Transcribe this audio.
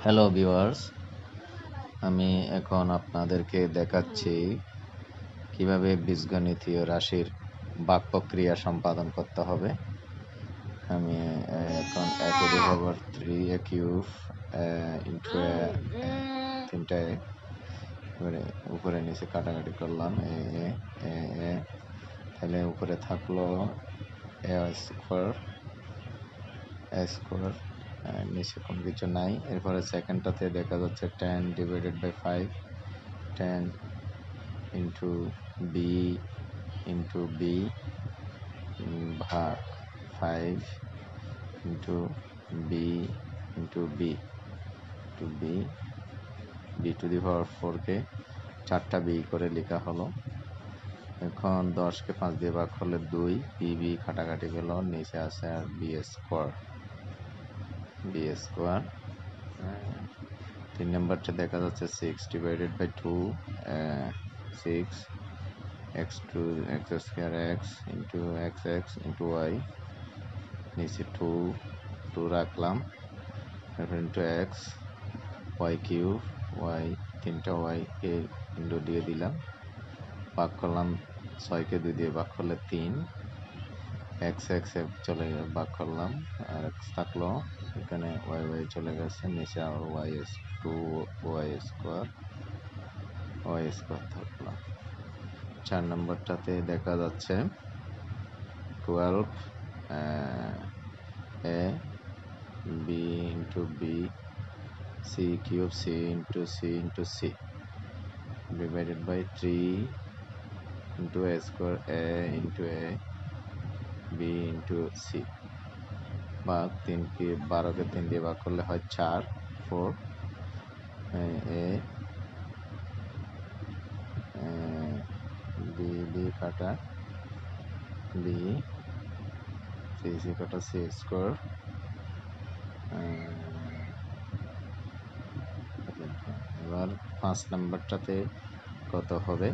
Hello viewers, আমি এখন আপনাদেরকে দেখাচ্ছি কিভাবে বীজগণিতীয় রাশির বাক প্রক্রিয়া সম্পাদন করতে হবে। আমি এখন a to the power 3 a cube into তিনটা উপরে নিচে কাটাকাটি করলাম এ তাহলে উপরে থাকলো a স্কোয়ার নিচে কোনো কিছু নাই। এরপরে সেকেন্ডটাতে দেখা যাচ্ছে 10 ডিভাইডেড বাই 5 10 ইন্টু বি ভাগ 5 ইন্টু বি টু দি পাওয়ার 4কে 4টা বি করে লেখা হলো। এখন 10কে 5 দিয়ে ভাগ করলে 2 বি কাটাকাটি গেল, নিচে আছে আর বি স্কোয়ার 3 নম্বরটা দেখা যাচ্ছে 6 divided by 2 6 x square x into y, নিচে 2 রাখলাম, into x y cube y 3টা y কে ইন্টু দিয়ে দিলাম, ভাগ করলাম 6কে 2 দিয়ে ভাগ করলে 3 x চলে ভাগ করলাম আর x থাকলো, এখানে y চলে গেছে, নিচে আর y স্কোয়ার থাকলো। 4 নম্বরটাতে দেখা যাচ্ছে 12 a b into B C cube C into C divided by 3 into a square a into a b into C ভাগ 12কে 3 দিয়ে ভাগ করলে হয় 4 এ বি কাটা বি সি কাটা সি স্কোয়ার। এবার 5 নাম্বারটাতে কত হবে